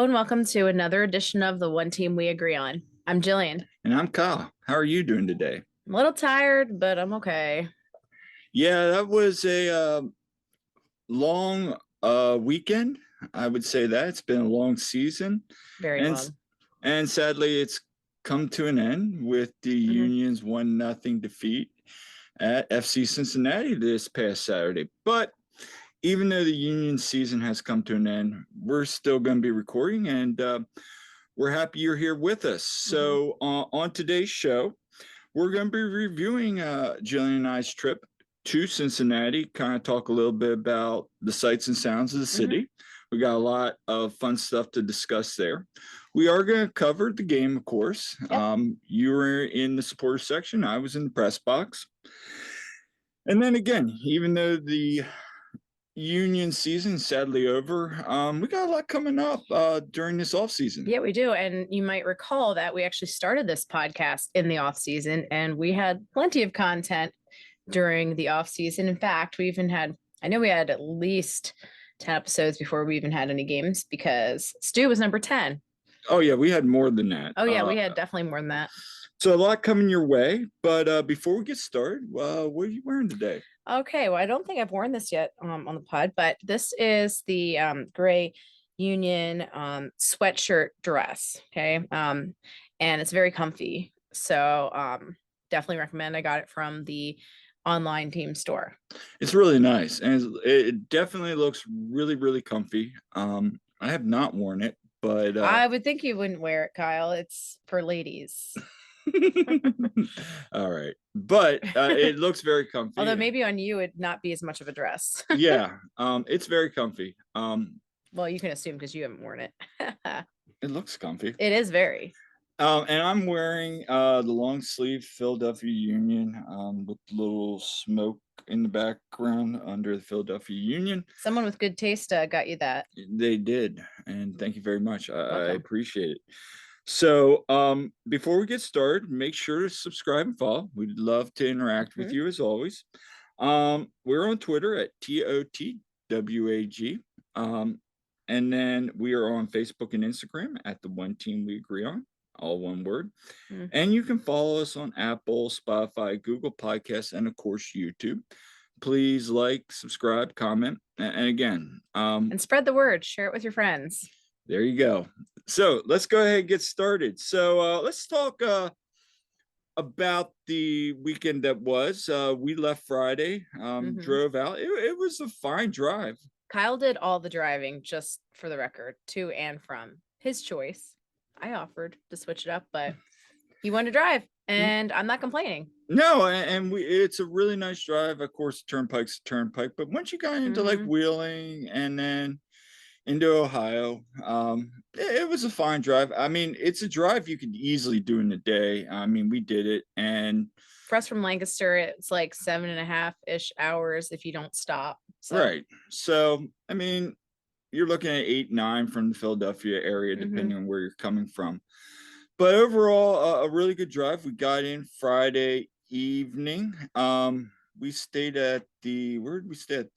And welcome to another edition of the One Team We Agree On. I'm Jillian. And I'm Kyle. How are you doing today? I'm a little tired, but I'm okay. Yeah, that was a long weekend. I would say that it's been a long season. Very and long. and sadly it's come to an end with the Union's 1-0 defeat at FC Cincinnati this past Saturday. But even though the Union season has come to an end, we're still going to be recording, and we're happy you're here with us. So on today's show, we're going to be reviewing Jillian and I's trip to Cincinnati, kind of talk a little bit about the sights and sounds of the city. We got a lot of fun stuff to discuss there. We are going to cover the game, of course. Yep. You were in the supporter section. I was in the press box. And then again, even though the Union season is sadly over, we got a lot coming up during this off season. Yeah, we do. And you might recall that we actually started this podcast in the off season, and we had plenty of content during the off season. In fact, I know we had at least 10 episodes before we even had any games, because Stu was number 10. Oh yeah, we had more than that. Oh yeah, we had definitely more than that. So a lot coming your way, but before we get started, what are you wearing today? Okay, well, I don't think I've worn this yet on the pod, but this is the gray Union sweatshirt dress. Okay, and it's very comfy, so definitely recommend. I got it from the online team store. It's really nice, and it definitely looks really, really comfy. I have not worn it, but I would think you wouldn't wear it, Kyle. It's for ladies. All right, but it looks very comfy. Although maybe on you it'd not be as much of a dress. Yeah, it's very comfy. Well, you can assume because you haven't worn it. It looks comfy. It is very. And I'm wearing the long sleeve Philadelphia Union with a little smoke in the background under the Philadelphia Union. Someone with good taste got you that. They did, and thank you very much. I appreciate it. So before we get started, make sure to subscribe and follow. We'd love to interact with you as always. We're on Twitter at TOTWAG. And then we are on Facebook and Instagram at the One Team We Agree On, all one word. And you can follow us on Apple, Spotify, Google Podcasts, and of course YouTube. Please like, subscribe, comment, and again, and spread the word. Share it with your friends. There you go. So let's go ahead and get started. So let's talk about the weekend that was. We left Friday, drove out. It was a fine drive. Kyle did all the driving, just for the record, to and from his choice. I offered to switch it up, but he wanted to drive, and I'm not complaining. No, and it's a really nice drive. Of course, Turnpike's a turnpike, but once you got into like Wheeling and then into Ohio, it was a fine drive. I mean, it's a drive you could easily do in a day. I mean, we did it, and for us from Lancaster, it's like 7.5-ish hours if you don't stop. So. Right. So, I mean, you're looking at 8-9 from the Philadelphia area, depending on where you're coming from. But overall, a really good drive. We got in Friday evening. We stayed at where did we stay at?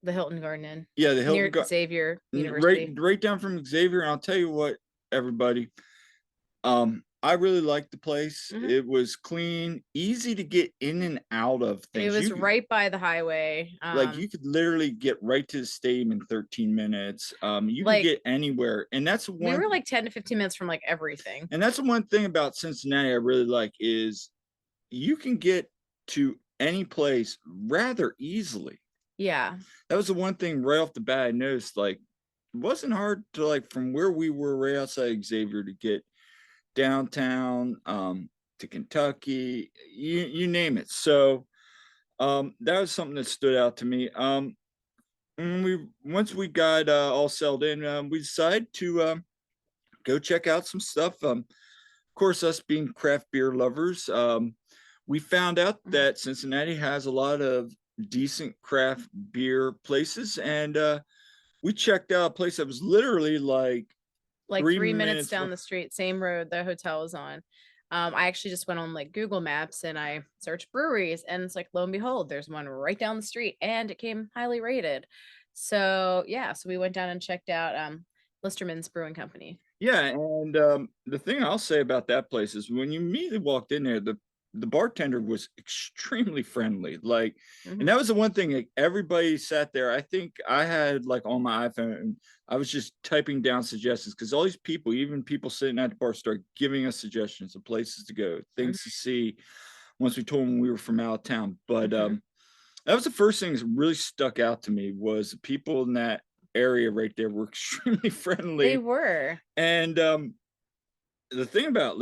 The Hilton Garden Inn. Yeah, the Hilton near Xavier University. Right down from Xavier. And I'll tell you what, everybody, I really liked the place. It was clean, easy to get in and out of things. It was right by the highway. Like you could literally get right to the stadium in 13 minutes. You could get anywhere. And that's one. We were like 10 to 15 minutes from like everything. And that's the one thing about Cincinnati I really like is you can get to any place rather easily. Yeah. That was the one thing right off the bat I noticed. Like, it wasn't hard to, like, from where we were right outside Xavier to get downtown to Kentucky, you name it. So that was something that stood out to me. Once we got all settled in, we decided to go check out some stuff. Of course, us being craft beer lovers, we found out that Cincinnati has a lot of decent craft beer places, and we checked out a place that was literally like 3 minutes down the street, same road the hotel is on. I actually just went on like Google Maps and I searched breweries, and it's like, lo and behold, there's one right down the street, and it came highly rated. So yeah, so we went down and checked out Listerman's Brewing Company. Yeah, and the thing I'll say about that place is when you immediately walked in there, the bartender was extremely friendly. Like, and Mhm. that was the one thing. Like, everybody sat there. I think I had like on my iPhone, I was just typing down suggestions because all these people, even people sitting at the bar, started giving us suggestions of places to go, Mhm. things to see. Once we told them we were from out of town, but Mhm. that was the first thing that really stuck out to me was the people in that area right there were extremely They friendly. were. And the thing about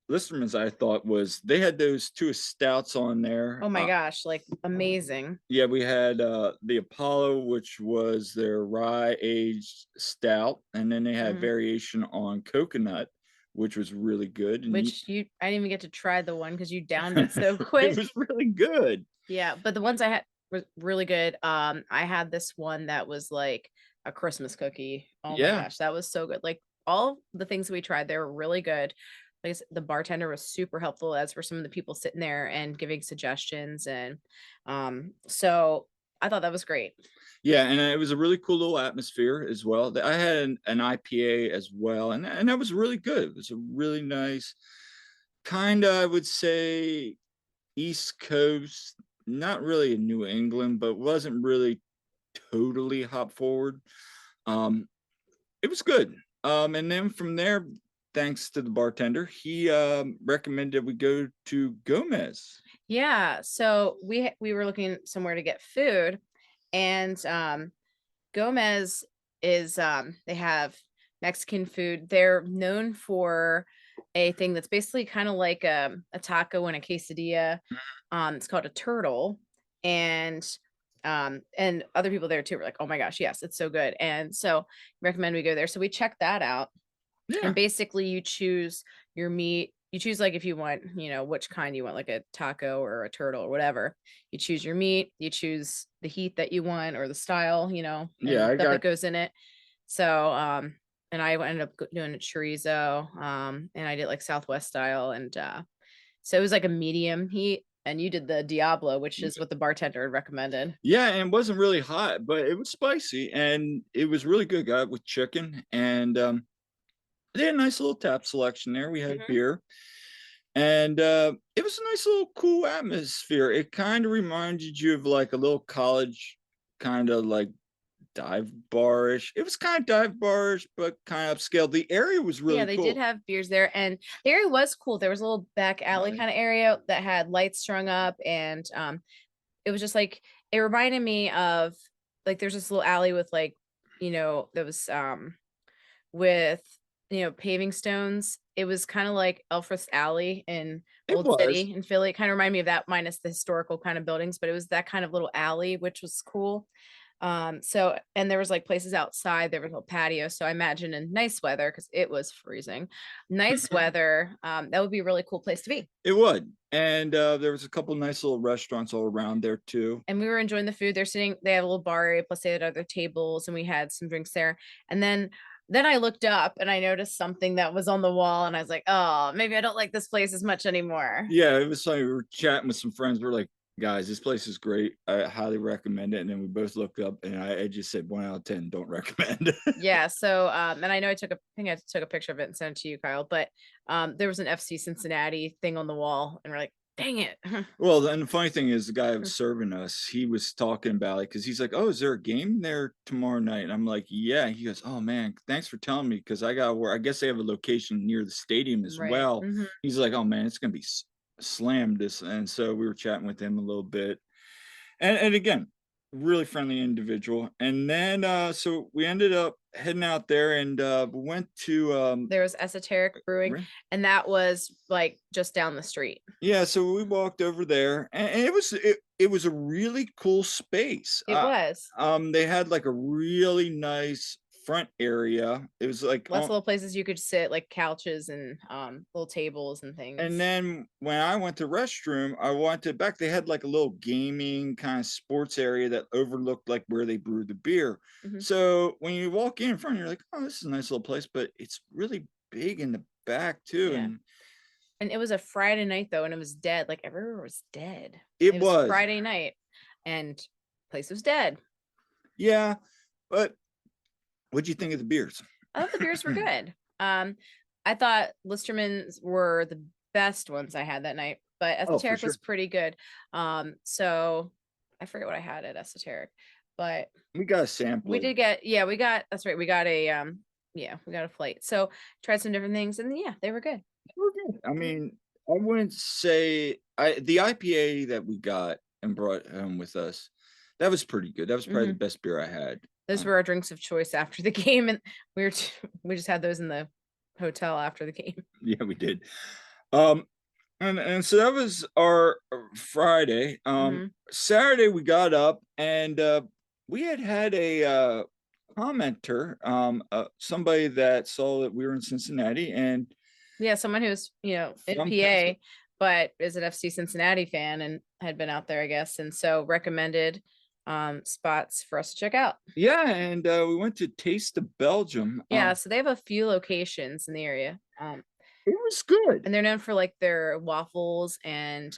Listerman's, I thought, was they had those two stouts on there. Oh my gosh, like amazing. Yeah, we had the Apollo, which was their rye aged stout, and then they had Mhm. variation on coconut, which was really good. And I didn't even get to try the one because you downed it so quick. it was really good. Yeah, but the ones I had were really good. I had this one that was like a Christmas cookie. Oh my Yeah, gosh, that was so good. Like all the things we tried, they were really good. Like I said, the bartender was super helpful, as for some of the people sitting there and giving suggestions. And so I thought that was great. yeah, and it was a really cool little atmosphere as well. I had an IPA as well, and that was really good. It was a really nice, kind of, I would say, East Coast, not really in New England, but wasn't really totally hop forward. Um, it was good. And then from there, thanks to the bartender, he recommended we go to Gomez. Yeah, so we were looking somewhere to get food, and Gomez is they have Mexican food. They're known for a thing that's basically kind of like a taco and a quesadilla. It's called a turtle, and other people there too were like, "Oh my gosh, yes, it's so good." And so recommend we go there. So we checked that out, and Yeah, basically you choose your meat. You choose like if you want, which kind you want, like a taco or a turtle or whatever. You choose your meat, you choose the heat that you want or the style, yeah, and I stuff got that goes in it. So, and I ended up doing a chorizo, and I did like Southwest style, and so it was like a medium heat. And you did the Diablo, which is what the bartender had recommended. yeah, and it wasn't really hot, but it was spicy and it was really good. Got it with chicken, and they had a nice little tap selection there. We had Mhm. beer, and it was a nice little cool atmosphere. It kind of reminded you of like a little college kind of like dive barish. It was kind of dive barish, but kind of upscale. The area was Yeah, really they did cool. have beers there, and the area was cool. There was a little back alley Right. kind of area that had lights strung up, and it was just like it reminded me of like there's this little alley with like that was with paving stones. It was kind of like Elfreth's Alley in It Old was. City in Philly. It kind of reminded me of that minus the historical kind of buildings, but it was that kind of little alley, which was cool. So and there was like places outside, there was a little patio. So I imagine in nice weather, because it was freezing, nice weather, that would be a really cool place to be. It would. And there was a couple nice little restaurants all around there too. And we were enjoying the food. They have a little bar area, plus they had other tables, and we had some drinks there. And then I looked up and I noticed something that was on the wall, and I was like, oh, maybe I don't like this place as much anymore. Yeah, it was funny. We were chatting with some friends. We're like, guys, this place is great. I highly recommend it. And then we both looked up and I just said 1 out of 10, don't recommend. Yeah. So and I know I think I took a picture of it and sent it to you, Kyle, but there was an FC Cincinnati thing on the wall, and we're like, dang it. Well, and the funny thing is, the guy who was serving us, he was talking about it because he's like, "Oh, is there a game there tomorrow night?" And I'm like, "Yeah." He goes, "Oh man, thanks for telling me because I got where I guess they have a location near the stadium as Right. well." Hmm. He's like, "Oh man, it's gonna be slammed." This, and so we were chatting with him a little bit, and again, really friendly individual. And then so we ended up heading out there and we went to There was Esoteric Brewing, and that was like just down the street. yeah, so we walked over there, and it was a really cool space. It was. They had like a really nice front area. It was like, Lots of little places you could sit, like couches and little tables and and things. then when I went to restroom, I wanted back. They had like a little gaming kind of sports area that overlooked like where they brewed the beer. Mhm. So when you walk in front, you're like, oh, this is a nice little place, but it's really big in the back too, Yeah. and And it was a Friday night though, and it was dead. Like everywhere was dead. it It was was, Friday night, and place was dead. yeah. But what'd you think of the beers? I thought the beers were good. I thought Listermann's were the best ones I had that night, but Oh, for Esoteric was sure. pretty good. So I forget what I had at Esoteric, but We got to sample we it. did get, yeah, that's right. We got a flight. So tried some different things and yeah, they were good. They were good. I mean, I wouldn't say the IPA that we got and brought home with us, that was pretty good. That was probably the best beer I had. Those were our drinks of choice after the game, and we just had those in the hotel after the game. Yeah, we did. And so that was our Friday. Saturday we got up and we had a commenter, somebody that saw that we were in Cincinnati and Yeah, someone who's in from PA, but is an FC Cincinnati fan and had been out there, I guess, and so recommended spots for us to check out. Yeah, and we went to Taste of Belgium. Yeah, so they have a few locations in the area. It was good. And they're known for like their waffles and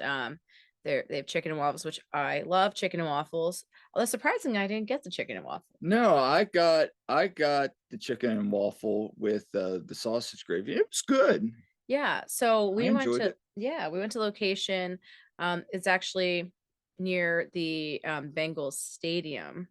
they have chicken and waffles, which I love chicken and waffles. Although surprisingly, I didn't get the chicken and waffle. No, I got the chicken and waffle with the sausage gravy. It was good. Yeah, so we went enjoyed to it. we went to location. It's actually near the Bengals stadium.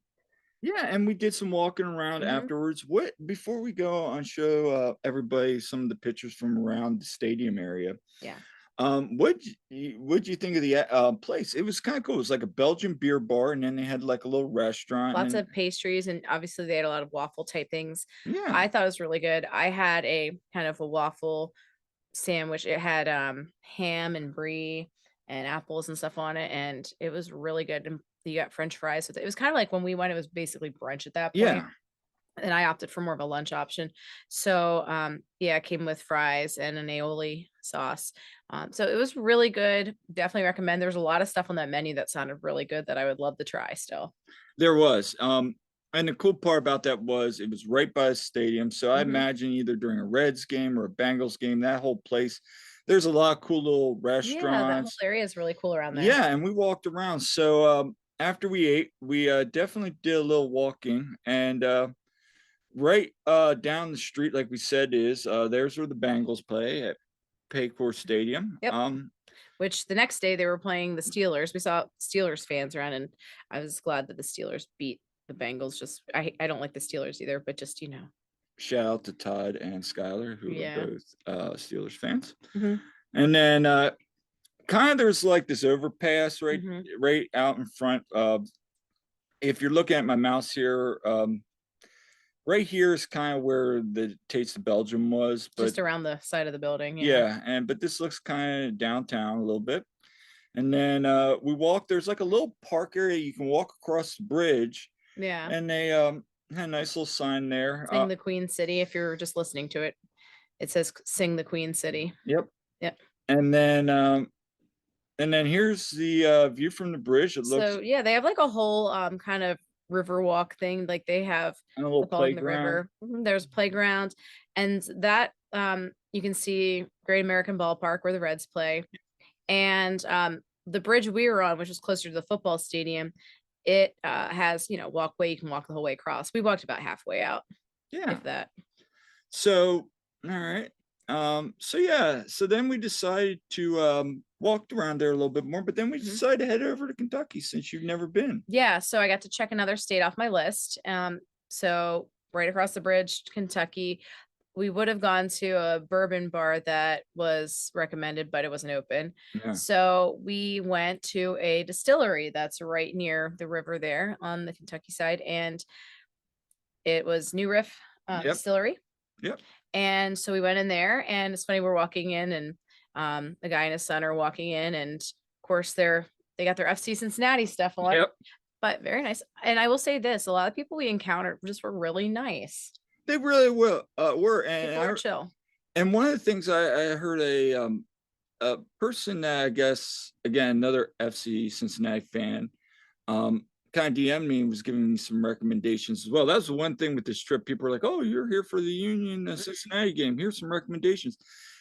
Yeah, and we did some walking around afterwards. What before we go on, show everybody some of the pictures from around the stadium area. Yeah. What'd you think of the place? It was kind of cool. It was like a Belgian beer bar, and then they had like a little restaurant. Lots of pastries, and obviously they had a lot of waffle type things. Yeah. I thought it was really good. I had a kind of a waffle sandwich. It had ham and brie and apples and stuff on it, and it was really good. And you got French fries with it. It was kind of like when we went, it was basically brunch at that point. Yeah. And I opted for more of a lunch option. So yeah, it came with fries and an aioli sauce. So it was really good. Definitely recommend. There's a lot of stuff on that menu that sounded really good that I would love to try still. There was. And the cool part about that was it was right by the stadium. So I imagine either during a Reds game or a Bengals game, that whole place, there's a lot of cool little restaurants. Yeah, that whole area is really cool around there. Yeah, and we walked around. So after we ate, we definitely did a little walking, and right down the street, like we said, is there's where the Bengals play at Paycor Stadium. Yep. Which the next day they were playing the Steelers. We saw Steelers fans around, and I was glad that the Steelers beat the Bengals. Just I don't like the Steelers either, but just shout out to Todd and Skylar, who are both Steelers fans. Mhm. And then kind of there's like this overpass right out in front. If you're looking at my mouse here, right here is kind of where the Taste of Belgium was, but just around the side of the building. Yeah, but this looks kind of downtown a little bit. And then we walk. There's like a little park area you can walk across the bridge. Yeah. And they had a nice little sign there. Sing the Queen City. If you're just listening to it, it says "Sing the Queen City." Yep. Yep. And then here's the view from the bridge. It looks so yeah, they have like a whole kind of river walk thing. Like they have a little playground. The river. There's a playground, and that you can see Great American Ballpark where the Reds play, and the bridge we were on, which is closer to the football stadium, it has walkway. You can walk the whole way across. We walked about halfway out. Yeah. If that. So all right. So then we decided to walk around there a little bit more, but then we decided to head over to Kentucky since you've never been. Yeah, so I got to check another state off my list. So right across the bridge, Kentucky, we would have gone to a bourbon bar that was recommended, but it wasn't open. Yeah. So we went to a distillery that's right near the river there on the Kentucky side, and it was New Riff Distillery. Yep. And so we went in there, and it's funny, we're walking in, and the guy and his son are walking in, and of course they got their FC Cincinnati stuff on. Yep. But very nice. And I will say this, a lot of people we encountered just were really nice. They really were. And people were chill. And one of the things I heard a person that I guess, again, another FC Cincinnati fan, kind of DM'd me and was giving me some recommendations as well. That's the one thing with this trip. People are like, "Oh, you're here for the Union Cincinnati game. Here's some recommendations."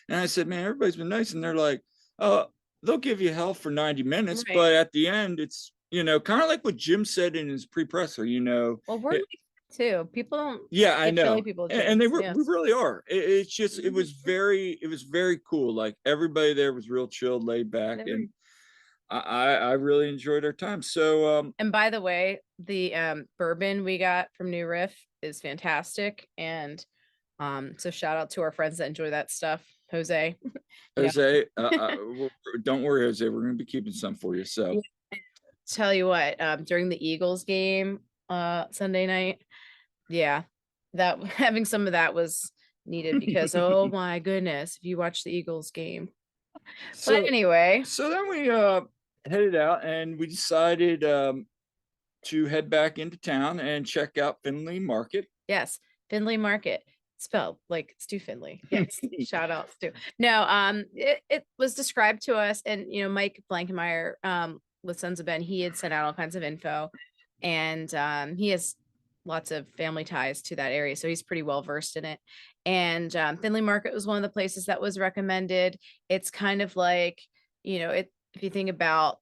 And I said, "Man, everybody's been nice." And they're like, they'll give you hell for 90 minutes, but at the end, it's kind of like what Jim said in his pre-presser. Well, we're too. People don't Yeah, I give Philly know. people a And they chance. were, we Yes. really are. It's just, Mhm. it was very cool. Like everybody there was real chilled, laid back, and Very- I really enjoyed our time. So, And by the way, the bourbon we got from New Riff is fantastic. And so shout out to our friends that enjoy that stuff. Jose. Yeah. Jose, don't worry, Jose, we're gonna be keeping some for you. Yeah. So, Tell you what, during the Eagles game Sunday night, yeah, that having some of that was needed because oh my goodness, if you watch the Eagles game. But so, anyway, so then we headed out, and we decided to head back into town and check out Finley Market. yes, Findlay Market. Spelled like Stu Findlay. Yes. Shout out Stu. No, it was described to us, and Mike Blankenmeyer, with Sons of Ben, he had sent out all kinds of info, and he has lots of family ties to that area, so he's pretty well versed in it. And Findlay Market was one of the places that was recommended. It's kind of like, if you think about,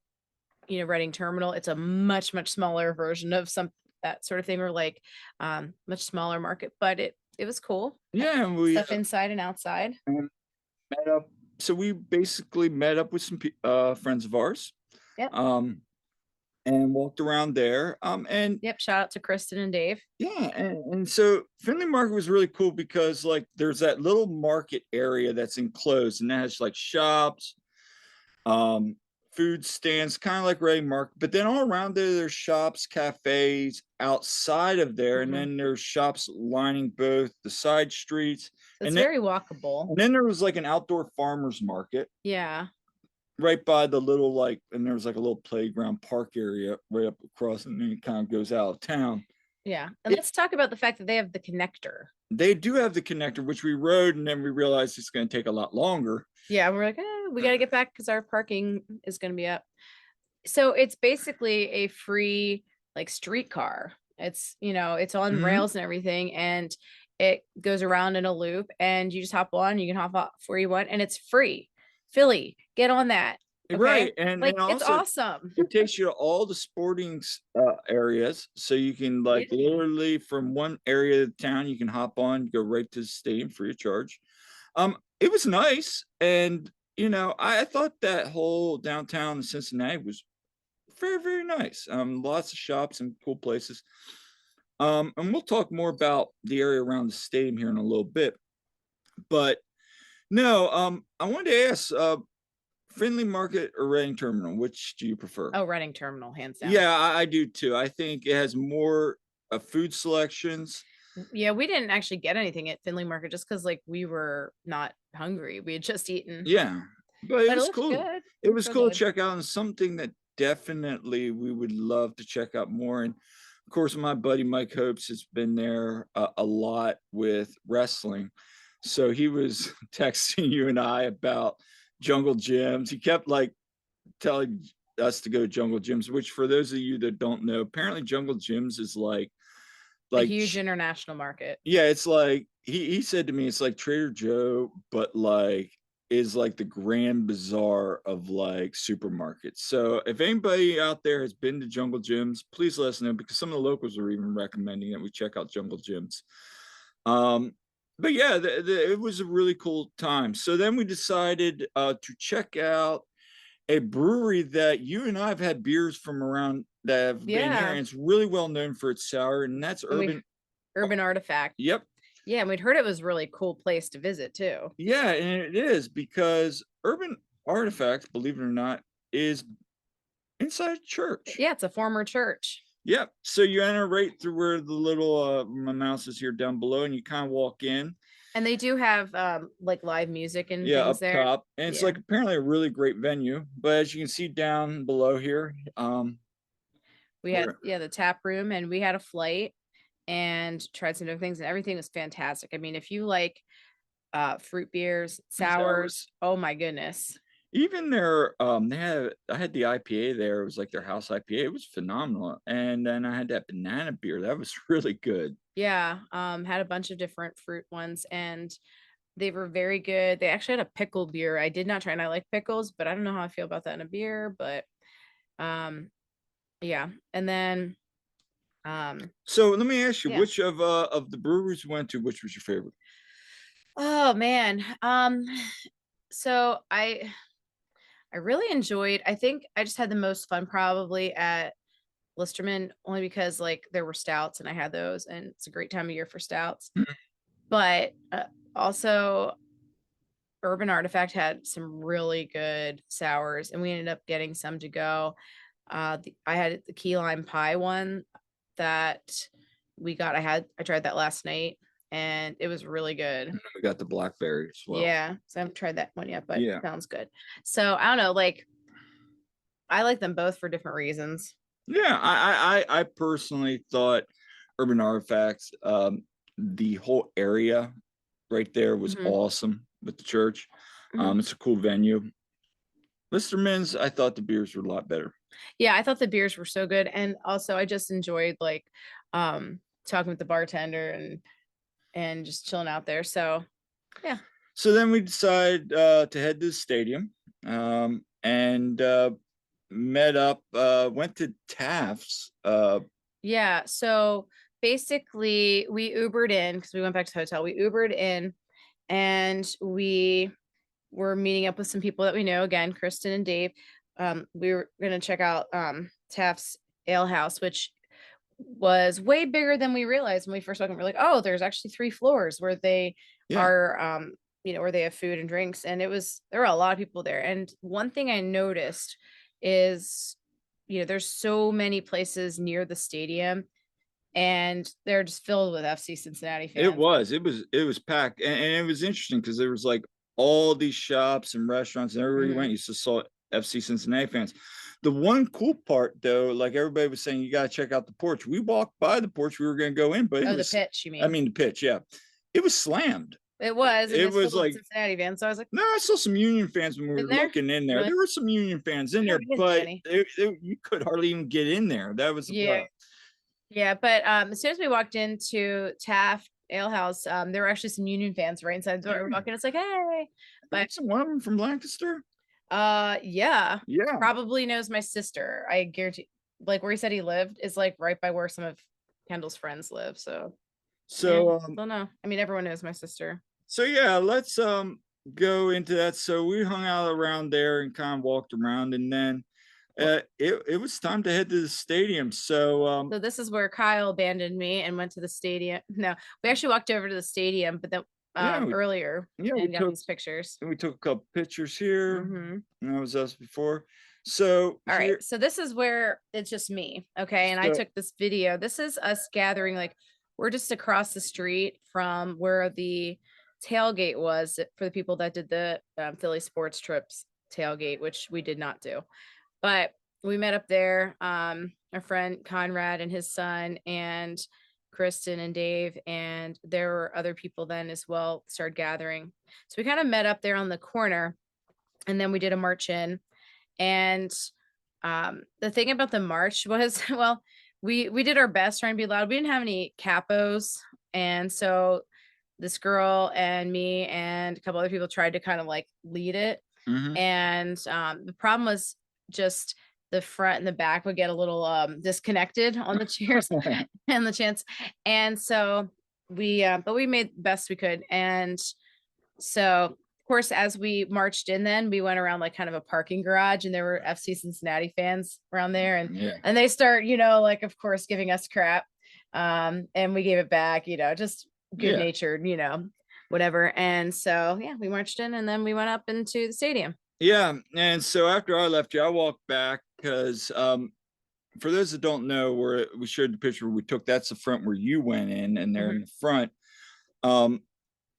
Reading Terminal, it's a much, much smaller version of some that sort of thing, or like much smaller market, but it was cool. Yeah, and we Stuff inside and outside. met up. So we basically met up with some friends of ours, Yep. um, and walked around there. And Yep. Shout out to Kristen and Dave. yeah, and so Finley Market was really cool because like there's that little market area that's enclosed, and that has like shops, um, food stands, kind of like Reading Market. But then all around there, there's shops, cafes outside of there, and Mhm. then there's shops lining both the side streets. So it's And then, very walkable. and then there was like an outdoor farmers market Yeah. right by the little like, and there was like a little playground park area right up across, and then it kind of goes out of town. Yeah. And It, let's talk about the fact that they have the connector. they do have the connector, which we rode, and then we realized it's going to take a lot longer. Yeah. We're like, we got to get back because our parking is going to be up. So it's basically a free like streetcar. It's on Mhm. rails and everything, and it goes around in a loop, and you just hop on, you can hop off where you want, and it's free. Philly, get on that. Okay. Right, and Like it's also awesome. it takes you to all the sporting areas, so you can like Yeah. literally from one area of town, you can hop on, go right to the stadium free of charge. It was nice, and I thought that whole downtown in Cincinnati was very, very nice. Lots of shops and cool places. And we'll talk more about the area around the stadium here in a little bit. But no, I wanted to ask, Friendly Market or Reading Terminal, which do you prefer? Oh, Reading Terminal, hands down. Yeah, I do too. I think it has more food selections. Yeah, we didn't actually get anything at Findlay Market just because like we were not hungry. We had just eaten. Yeah, but it But it was looks cool. good. It Looks was real cool to good. check out, and something that definitely we would love to check out more. And of course, my buddy Mike Hopes has been there a lot with wrestling. So he was texting you and I about jungle gyms. He kept like telling us to go to jungle gyms, which for those of you that don't know, apparently jungle gyms is A like huge international market. yeah, it's like he said to me, it's like Trader Joe, but like is like the grand bazaar of like supermarkets. So if anybody out there has been to jungle gyms, please let us know, because some of the locals are even recommending that we check out jungle gyms. Um, but yeah, it was a really cool time. So then we decided to check out a brewery that you and I have had beers from around that have been here, and Yeah. it's really well known for its sour, and that's And we Urban. Urban Artifact. Yep. Yeah, and we'd heard it was a really cool place to visit too. Yeah, and it is because Urban Artifacts, believe it or not, is inside a church. Yeah, it's a former church. Yep. So you enter right through where the little my mouse is here down below, and you kind of walk in. And they do have like live music and Yeah, things up there. top. And it's Yeah. like apparently a really great venue. But as you can see down below here, We had the tap room, and we had a flight and tried some different things, and everything was fantastic. I mean, if you like fruit beers, sours, oh my goodness. even their I had the IPA there. It was like their house IPA. It was phenomenal. And then I had that banana beer. That was really good. Yeah, had a bunch of different fruit ones, and they were very good. They actually had a pickle beer. I did not try, and I like pickles, but I don't know how I feel about that in a beer. But yeah. And then So let me ask you, Yeah. which of the breweries you went to, which was your favorite? Oh man. So I really enjoyed, I think I just had the most fun probably at Listerman, only because like there were stouts and I had those, and it's a great time of year for stouts. Mhm. But also Urban Artifact had some really good sours, and we ended up getting some to go. I had the key lime pie one that I tried that last night, and it was really good. We got the blackberry as well. Yeah, so I haven't tried that one yet, but Yeah. it sounds good. So I don't know, like I like them both for different reasons. Yeah, I personally thought Urban Artifacts, the whole area right there was Mhm, awesome with the church. mhm. It's a cool venue. Listerman's, I thought the beers were a lot better. Yeah, I thought the beers were so good, and also I just enjoyed like talking with the bartender and just chilling out there. So yeah. So then we decided to head to the stadium, and met up, went to Taft's. Yeah. So basically we Ubered in because we went back to the hotel. We Ubered in and we were meeting up with some people that we know, again, Kristen and Dave. We were gonna check out Taft's Ale House, which was way bigger than we realized when we first walked in. We're like, oh, there's actually 3 floors where they Yeah, are where they have food and drinks. And there were a lot of people there. And one thing I noticed is, there's so many places near the stadium and they're just filled with FC Cincinnati it fans. was. It was packed, and it was interesting because there was like all these shops and restaurants, and everywhere you Mhm. went, you just saw FC Cincinnati fans. The one cool part, though, like everybody was saying, you got to check out the porch. We walked by the porch. We were going to go in, but it Oh, the was, pitch, you I mean? mean, the pitch, yeah, it was slammed. It was, and It it's was filled with like, Cincinnati fans. So I was like, no, I saw some Union fans when we in were there? looking in there. Really? There were some Union fans in Yeah, there, we didn't see but any. you could hardly even get in there. That was the Yeah. problem. Yeah, but as soon as we walked into Taft Ale House, there were actually some Union fans right inside the door. We're Yeah. walking, it's like, hey. But Wasn't one of them from Lancaster? yeah, Yeah. probably knows my sister. I guarantee, like where he said he lived is like right by where some of Kendall's friends live. So yeah, So don't know. I mean, everyone knows my sister. So yeah, let's go into that. So we hung out around there and kind of walked around, and then Well, it was time to head to the stadium. So so this is where Kyle abandoned me and went to the stadium. No, we actually walked over to the stadium, but then yeah, earlier we and got these pictures. took a couple pictures here. Hmm. And that was us before. So All right, here, so this is where it's just me, okay? And I so took this video. This is us gathering, like we're just across the street from where the tailgate was for the people that did the Philly sports trips tailgate, which we did not do. But we met up there. Our friend Conrad and his son, and Kristen and Dave, and there were other people then as well started gathering. So we kind of met up there on the corner, and then we did a march in. And the thing about the march was, well, we did our best trying to be loud. We didn't have any capos, and so this girl and me and a couple other people tried to kind of like lead it. mhm. And the problem was just the front and the back would get a little disconnected on the chairs and the chants. And so but we made the best we could. And so, of course, as we marched in, then we went around like kind of a parking garage, and there were FC Cincinnati fans around there, and Yeah, they start, like of course, giving us crap, and we gave it back, just good yeah, natured, whatever. And so, yeah, we marched in, and then we went up into the stadium. yeah. And so after I left you, I walked back because for those that don't know, where we showed the picture we took, that's the front where you went in, and there Mhm. in the front. Um,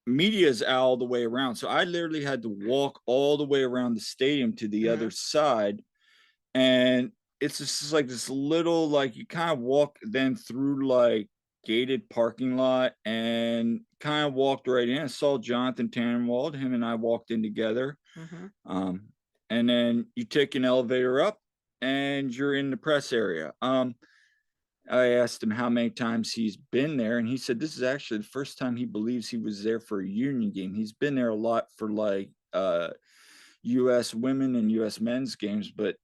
Media is all the way around. So I literally had to walk all the way around the stadium to the other Mhm. side. And it's just like this little, like you kind of walk then through like gated parking lot and kind of walked right in. I saw Jonathan Tannenwald. Him and I walked in together. Mhm. Um, and then you take an elevator up and you're in the press area. I asked him how many times he's been there, and he said this is actually the first time he believes he was there for a Union game. He's been there a lot for like US women and US men's games, but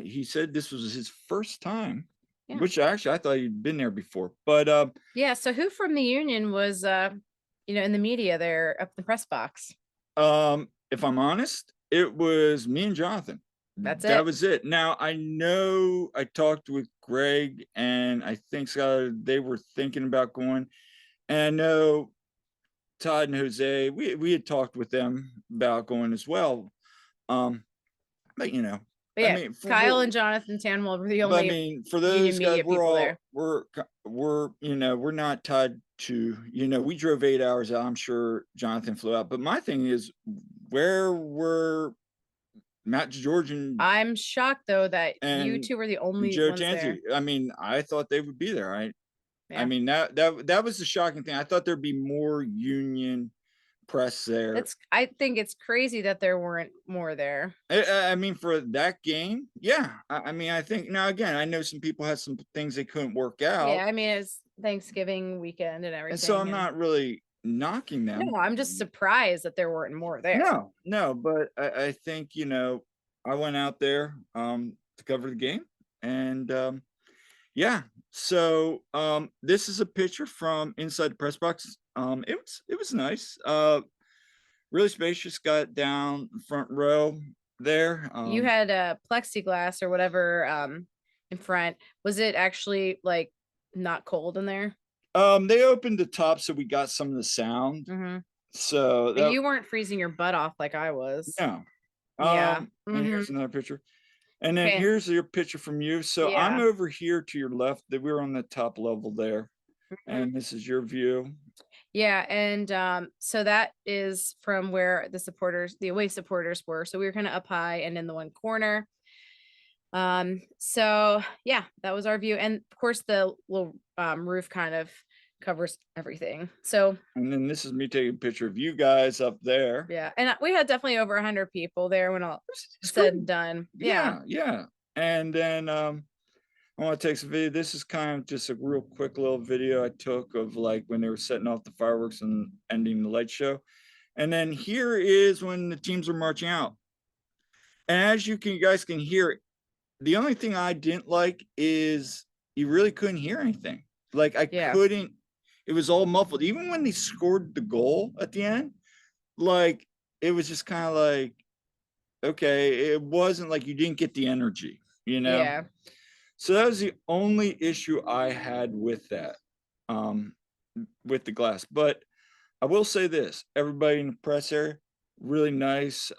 he said this was his first time Yeah. which actually I thought you'd been there before. But Yeah. So who from the union was in the media there up in the press box? if I'm honest, it was me and Jonathan. That's That it. was it. Now I know I talked with Greg and I think Scott, they were thinking about going. And I know Todd and Jose, we had talked with them about going as well. But But I yeah, mean, Kyle and Jonathan Tanwell were the but I only mean, for union those guys, media people there. we're not tied to, we drove 8 hours out. I'm sure Jonathan flew out. But my thing is, where were Matt George I'm shocked though that you and two were the only Joe ones there. Tanzi? I mean, I thought they would be there. I Yeah. mean, that was the shocking thing. I thought there'd be more union press there. I think it's crazy that there weren't more there. I mean, for that game, yeah. I mean, I think now again, I know some people had some things they couldn't work out. Yeah, I mean it's Thanksgiving weekend and everything. And so I'm not really knocking them. No, I'm just surprised that there weren't more there. No, but I think, I went out there to cover the game. And yeah. So this is a picture from inside the press box. It was nice. Really spacious, got down front row there. You had a plexiglass or whatever in front. Was it actually like not cold in there? They opened the top so we got some of the sound. So But you weren't freezing your butt off like I was. No. Yeah. And here's another picture. And then here's your picture from you. So I'm over here to your left. That we were on the top level there. And this is your view. Yeah, and so that is from where the away supporters were. So we were kind of up high and in the one corner. So yeah, that was our view. And of course the little roof kind of covers everything. So and then this is me taking a picture of you guys up there. Yeah, and we had definitely over 100 people there when all said and done. Yeah. And then I want to take some video. This is kind of just a real quick little video I took of like when they were setting off the fireworks and ending the light show. And then here is when the teams are marching out. And as you guys can hear, the only thing I didn't like is you really couldn't hear anything. Like I couldn't, it was all muffled. Even when they scored the goal at the end, like it was just kind of like, okay, it wasn't like you didn't get the energy, Yeah. So that was the only issue I had with that, with the glass. But I will say this, everybody in the press area, really nice.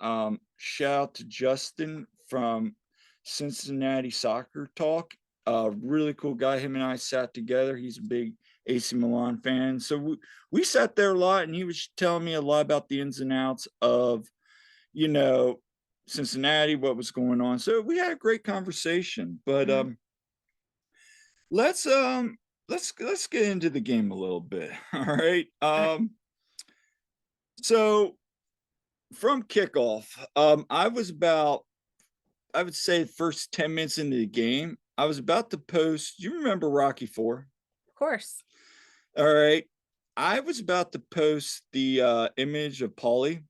Shout out to Justin from Cincinnati Soccer Talk. Really cool guy. Him and I sat together. He's a big AC Milan fan. So we sat there a lot and he was telling me a lot about the ins and outs of, Cincinnati, what was going on. So we had a great conversation, but let's get into the game a little bit. All right. So from kickoff, I would say first 10 minutes into the game, I was about to post, you remember Rocky IV? Of course. All right. I was about to post the image of Paulie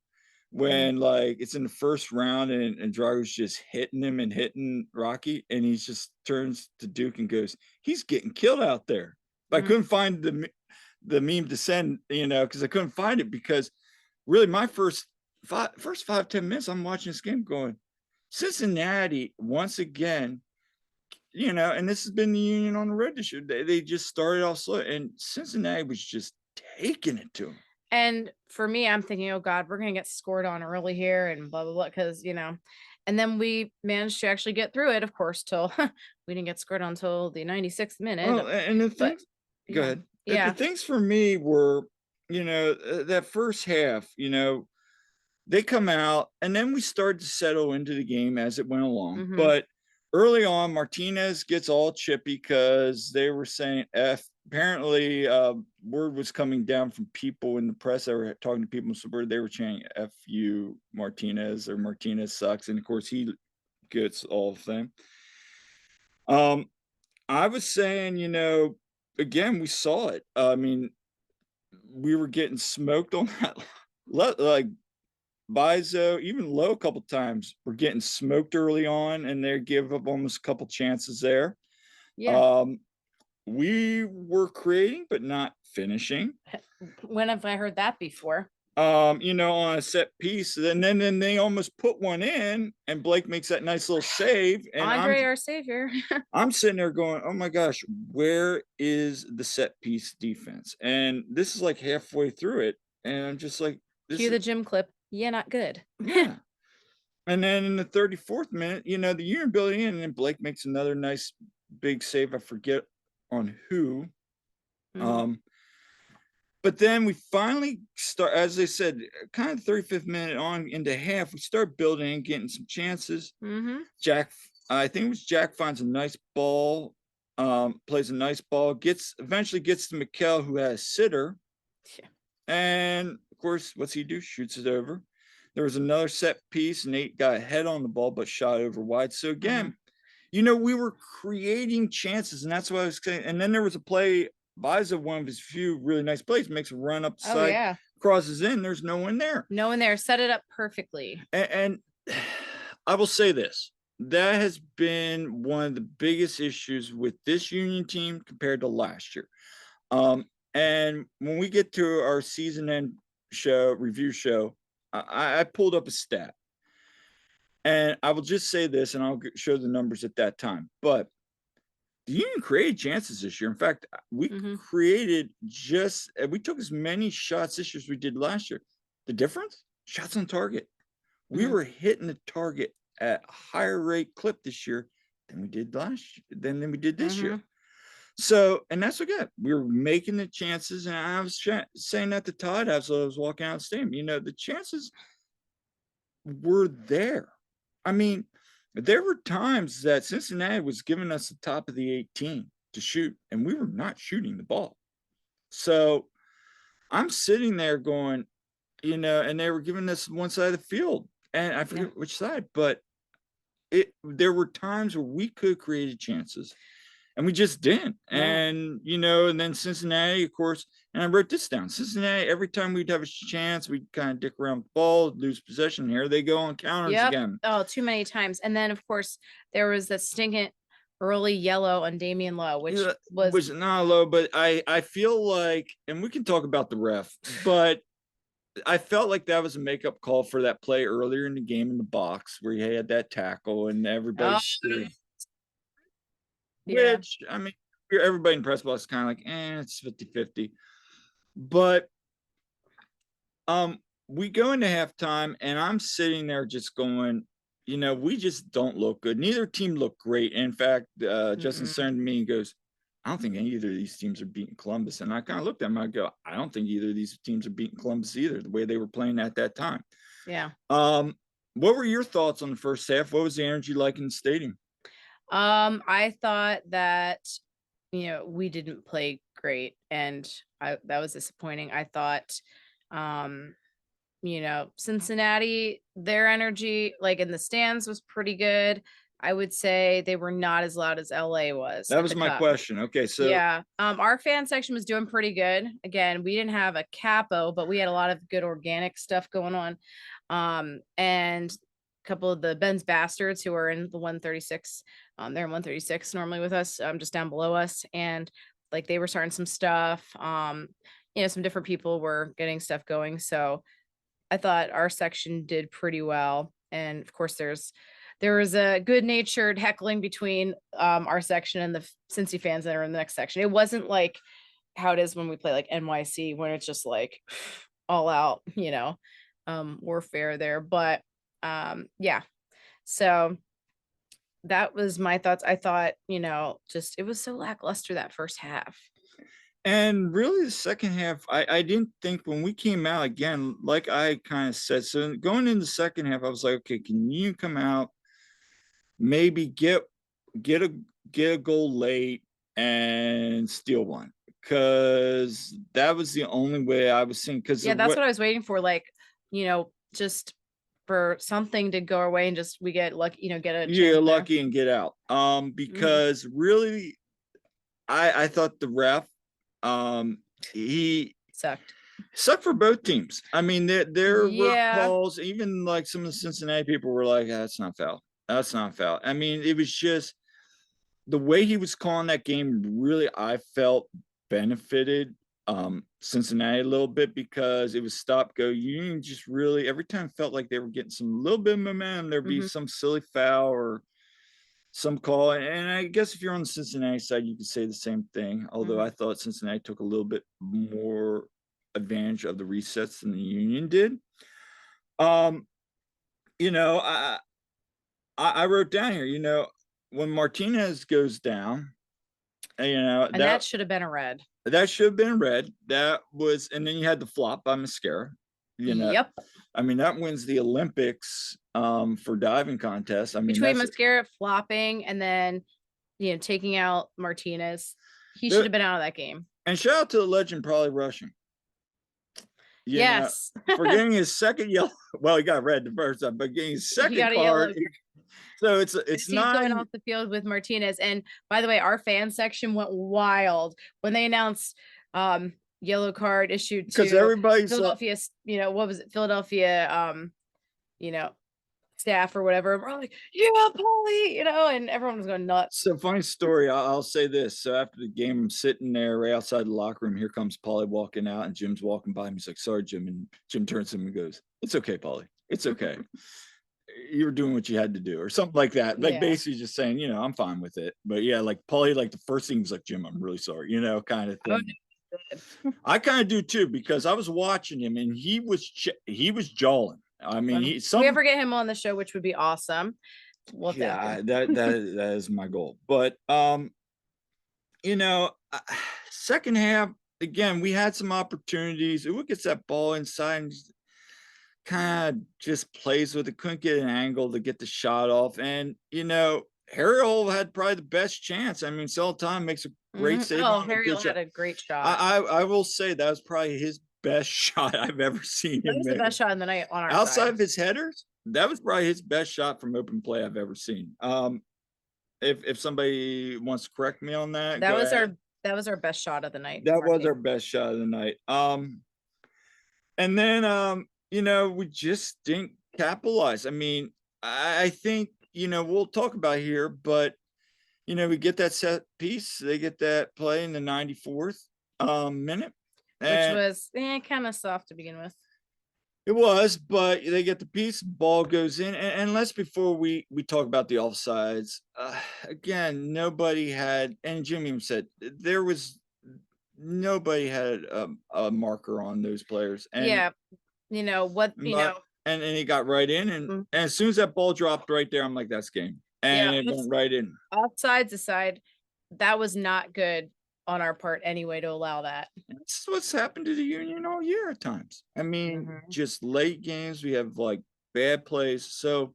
when like it's in the first round and Drago's just hitting him and hitting Rocky, and he just turns to Duke and goes, he's getting killed out there. I couldn't find the meme to send, because I couldn't find it, because really my first 5-10 minutes I'm watching this game going, Cincinnati once again, and this has been the Union on the road this year. They just started off slow and Cincinnati was just taking it to them. And for me, I'm thinking, oh God, we're going to get scored on early here and blah, blah, blah. Cause and then we managed to actually get through it, of course, till we didn't get scored on until the 96th minute. Well, and the things, go ahead. Yeah. The things for me were, that first half, they come out and then we started to settle into the game as it went along. But early on, Martinez gets all chippy because they were saying F. Apparently, word was coming down from people in the press that were talking to people in suburb. They were chanting F you Martinez, or Martinez sucks. And of course, he gets all of them. I was saying, again, we saw it. I mean, we were getting smoked on that. Like, Bizo, even Low a couple times, were getting smoked early on, and they give up almost a couple chances there. Yeah. We were creating but not finishing. When have I heard that before? On a set piece, and then they almost put one in, and Blake makes that nice little save, and Andre, our savior. I'm sitting there going, oh my gosh, where is the set piece defense? And this is like halfway through it, and I'm just like, this Cue is the gym clip. Yeah, not good. yeah. And then in the 34th minute, the Union building in, and then Blake makes another nice big save. I forget on who. Mhm. But then we finally start, as I said, kind of 35th minute on into half, we start building and getting some chances. Mhm. I think it was Jack finds a nice ball, plays a nice ball, eventually gets to Mikkel, who has sitter. Yeah. And of course, what's he do? Shoots it over. There was another set piece. Nate got a head on the ball, but shot over wide. So again, we were creating chances, and that's what I was saying. And then there was a play, Biza, one of his few really nice plays, makes a run up the Oh side, yeah. crosses in. There's no one there. No one there. Set it up perfectly. And I will say this. That has been one of the biggest issues with this Union team compared to last year. And when we get to our season end review show, I pulled up a stat. And I will just say this, and I'll show the numbers at that time. But the Union created chances this year. In fact, we took as many shots this year as we did last year. The difference? Shots on target. We were hitting the target at a higher rate clip this year than we did than we did this year. So, and that's what we were making the chances. And I was saying that to Todd as I was walking out of the stadium, the chances were there. I mean, there were times that Cincinnati was giving us the top of the 18 to shoot, and we were not shooting the ball. So I'm sitting there going, and they were giving us one side of the field, and I forget which side, but there were times where we could have created chances, and we just didn't. And and then Cincinnati, of course, and I wrote this down. Cincinnati, every time we'd have a chance, we'd kind of dick around with the ball, lose possession. Here they go on counters again. Oh, too many times. And then of course there was that stinking early yellow on Damian Lowe, which was not low, but I feel like, and we can talk about the ref, but I felt like that was a makeup call for that play earlier in the game in the box where he had that tackle and everybody screamed. Which, I mean, everybody in press box is kind of like, it's 50-50. But we go into halftime, and I'm sitting there just going, we just don't look good. Neither team looked great. In fact, Justin turned to me and goes, I don't think either of these teams are beating Columbus. And I kind of looked at him, I go, I don't think either of these teams are beating Columbus either, the way they were playing at that time. Yeah. What were your thoughts on the first half? What was the energy like in the stadium? I thought that, we didn't play great, and that was disappointing. I thought, Cincinnati, their energy, like in the stands, was pretty good. I would say they were not as loud as LA was. That was my question. Okay, so yeah, our fan section was doing pretty good. Again, we didn't have a capo, but we had a lot of good organic stuff going on. And a couple of the Ben's Bastards who are in the 136, they're in 136 normally with us, just down below us, and like they were starting some stuff. Some different people were getting stuff going, so I thought our section did pretty well. And of course there was a good-natured heckling between our section and the Cincy fans that are in the next section. It wasn't like how it is when we play like NYC, when it's just like all out, warfare there. But yeah, so that was my thoughts. I thought, just it was so lackluster that first half. And really the second half, I didn't think when we came out again, like I kind of said, so going in the second half, I was like, okay, can you come out, maybe get a goal late and steal one? Because that was the only way I was seeing. Because that's what I was waiting for, like, just for something to go our way and just we get lucky, get lucky and get out. Because really, I thought the ref, he sucked for both teams. I mean, there were calls, even like some of the Cincinnati people were like, that's not foul. That's not foul. I mean, it was just the way he was calling that game really, I felt, benefited Cincinnati a little bit, because it was stop go. Union just really every time felt like they were getting some little bit of momentum. There'd be some silly foul or some call. And I guess if you're on the Cincinnati side, you could say the same thing. Although I thought Cincinnati took a little bit more advantage of the resets than the Union did. You know, I wrote down here, you know, when Martinez goes down, you know, And that should have been a red. That should have been red. That was, and then you had the flop by Mascara. You know, Yep. I mean, that wins the Olympics for diving contests. I mean, between Mascara flopping and then, you know, taking out Martinez, he should have been out of that game. And shout out to the legend, probably rushing. Yes. For getting his second yellow. Well, he got red the first time, but getting his second card. So it's not going off the field with Martinez. And by the way, our fan section went wild when they announced yellow card issued because to everybody's Philadelphia, you know, what was it? Philadelphia, you know, staff or whatever. And we're like, yeah, Paulie, you know, and everyone was going nuts. So funny story. I'll say this. So after the game, I'm sitting there right outside the locker room. Here comes Paulie walking out, and Jim's walking by him. He's like, sorry, Jim. And Jim turns to him and goes, it's okay, Paulie. It's okay. You were doing what you had to do, or something like that. Like basically just saying, you know, I'm fine with it. But yeah, like Paulie, like the first thing was like, Jim, I'm really sorry, you know, kind of thing. I kind of do too, because I was watching him and he was jawing. I mean, if we ever get him on the show, which would be awesome. Yeah, that is my goal. But you know, second half again, we had some opportunities. Who gets that ball inside and kind of just plays with it, couldn't get an angle to get the shot off. And you know, Harrell had probably the best chance. I mean, Time makes a great save. Oh, Harrell had a great shot. I will say that was probably his best shot I've ever seen. That was the best shot in the night on our outside side. of his headers. That was probably his best shot from open play I've ever seen. If somebody wants to correct me on that, that was our best shot of the night. That was our best shot of the night. And then you know, we just didn't capitalize. I mean, I think, you know, we'll talk about here, but you know, we get that set piece, they get that play in the 94th minute. Which was kind of soft to begin with. It was, but they get the piece, ball goes in. And let's, before we talk about the offsides, again, nobody had, and Jim even said, nobody had a marker on those players. And yeah, you know, what, you know. And he got right in. And as soon as that ball dropped right there, I'm like, that's game. And it went right in. Offsides aside, that was not good on our part anyway to allow that. That's what's happened to the Union all year at times. I mean, just late games, we have like bad plays. So,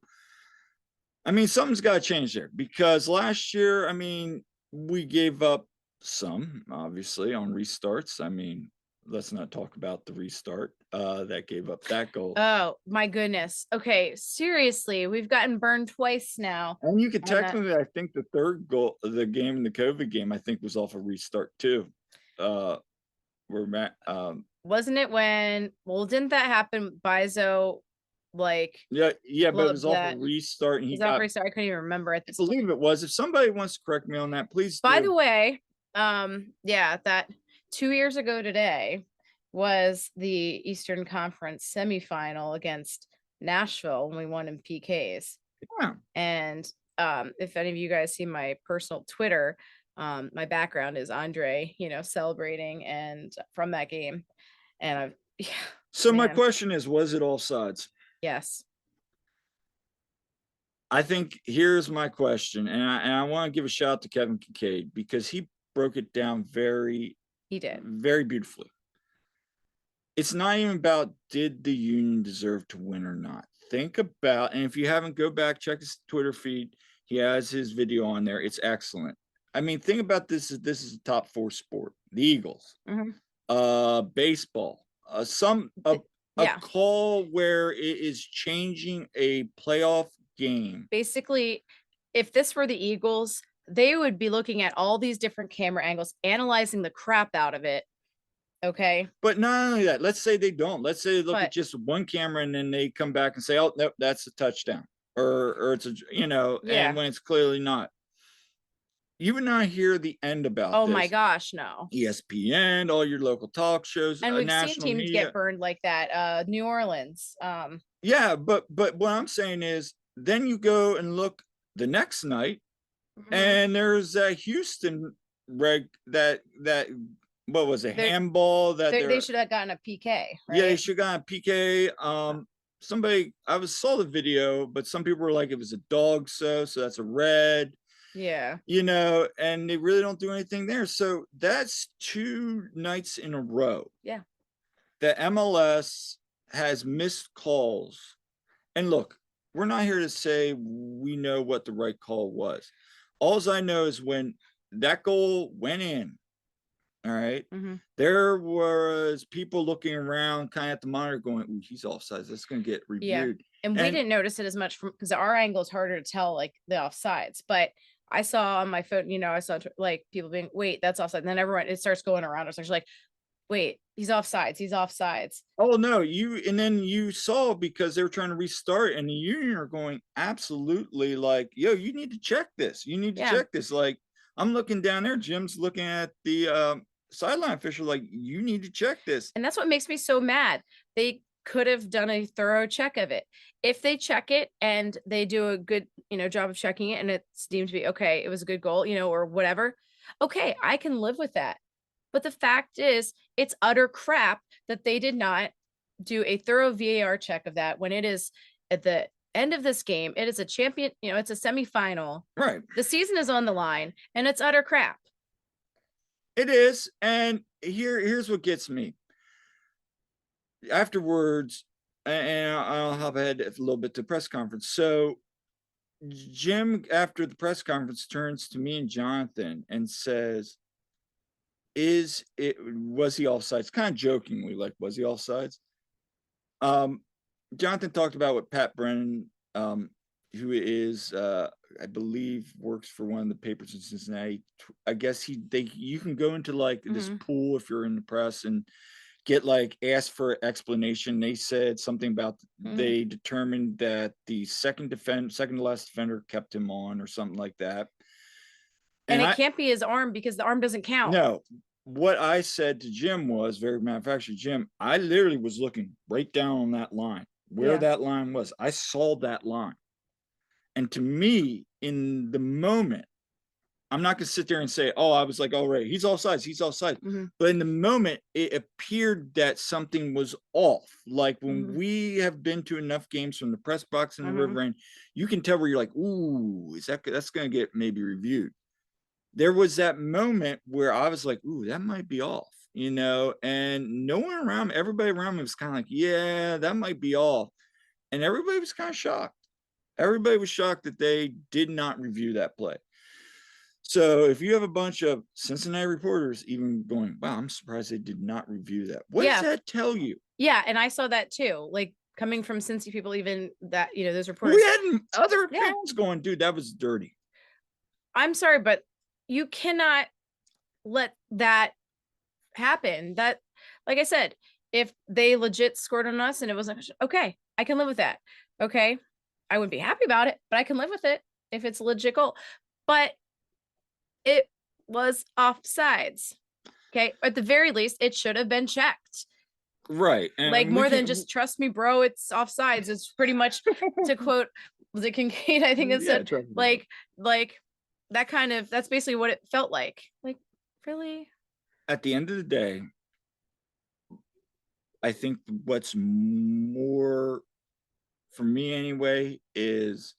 I mean, something's got to change there, because last year, I mean, we gave up some, obviously, on restarts. I mean, let's not talk about the restart that gave up that goal. Oh my goodness. Okay, seriously, we've gotten burned twice now. And you could technically, I think the third goal, the game in the COVID game, I think was off a restart too. Wasn't it when? Well, didn't that happen? Bizo, like yeah, but it was off a restart. And he got restart. I couldn't even remember it. I believe it was. If somebody wants to correct me on that, please. By the way, yeah, that 2 years ago today was the Eastern Conference semifinal against Nashville when we won in PKs. Yeah. And if any of you guys see my personal Twitter, my background is Andre, you know, celebrating and from that game. And so my question is, was it offsides? Yes. I think here's my question, and I want to give a shout out to Kevin Kincaid, because he broke it down very beautifully. It's not even about did the Union deserve to win or not. Think about, and if you haven't, go back, check his Twitter feed. He has his video on there. It's excellent. I mean, think about this. This is a top 4 sport. The Eagles, baseball, a call where it is changing a playoff game. Basically, if this were the Eagles, they would be looking at all these different camera angles, analyzing the crap out of it. Okay. But not only that, let's say they don't. Let's say they look at just one camera and then they come back and say, oh, no, that's a touchdown. Or it's a, you know, and when it's clearly not. you would not hear the end about Oh my this. gosh, no. ESPN, all your local talk shows, And we've seen national teams media. get burned like that. New Orleans. Yeah, but what I'm saying is, then you go and look the next night, Mhm. and there's that Houston reg that what was it, They're, handball that they they're should have gotten a PK, yeah, they right? should got a PK. Somebody saw the video, but some people were like it was a dog, so that's a red, Yeah. and they really don't do anything there. So that's 2 nights in a row. Yeah. The MLS has missed calls. And look, we're not here to say we know what the right call was. All I know is when that goal went in, all right, Mm-hmm. there was people looking around kind of at the monitor going, ooh, he's offsides. That's going to get Yeah. reviewed. And we didn't notice it as much because our angle is harder to tell, like the offsides. But I saw on my phone, I saw like people being, wait, that's offside. And then everyone, it starts going around. It's actually like, wait, he's offsides. He's offsides. Oh no, and then you saw because they were trying to restart, and the union are going absolutely like, yo, you need to check this. You need to check this. Like, I'm looking down there, Jim's looking at the sideline official, like, you need to check this. And that's what makes me so mad. They could have done a thorough check of it. If they check it and they do a good, job of checking it and it's deemed to be okay, it was a good goal, or whatever. Okay, I can live with that. But the fact is, it's utter crap that they did not do a thorough VAR check of that when it is at the end of this game. It is a champion, it's a semifinal. Right. The season is on the line and it's utter crap. It is. And here's what gets me. Afterwards, and I'll hop ahead a little bit to press conference. So Jim, after the press conference, turns to me and Jonathan and says, was he offsides? Kind of jokingly, like, was he offsides? Jonathan talked about what Pat Brennan, who is I believe works for one of the papers in Cincinnati. I guess you can go into like this pool if you're in the press and get like asked for explanation. They said something about they determined that the second to last defender kept him on or something like that. And it can't be his arm because the arm doesn't count. No, what I said to Jim was very manufactured. Jim, I literally was looking right down on that line, where that line was. I saw that line. And to me, in the moment, I'm not going to sit there and say, oh, I was like, oh, right, he's offsides, he's offsides. But in the moment, it appeared that something was off. Like when we have been to enough games from the press box in the River End, you can tell where you're like, ooh, that's going to get maybe reviewed. There was that moment where I was like, ooh, that might be off, and no one around me, everybody around me was kind of like, yeah, that might be off. And everybody was kind of shocked. Everybody was shocked that they did not review that play. So if you have a bunch of Cincinnati reporters even going, wow, I'm surprised they did not review that. What does that tell you? Yeah, and I saw that too. Like coming from Cincy people, even that, those reporters. We had other opinions going, dude, that was dirty. I'm sorry, but you cannot let that happen. That, like I said, if they legit scored on us and it wasn't okay, I can live with that. Okay. I wouldn't be happy about it, but I can live with it if it's a legit goal. But it was offsides. Okay. At the very least, it should have been checked. Right. And like more than just trust me, bro, it's offsides. It's pretty much to quote, was it Kincaid? I think it said like that's basically what it felt like. Like, really? At the end of the day, I think what's more for me anyway is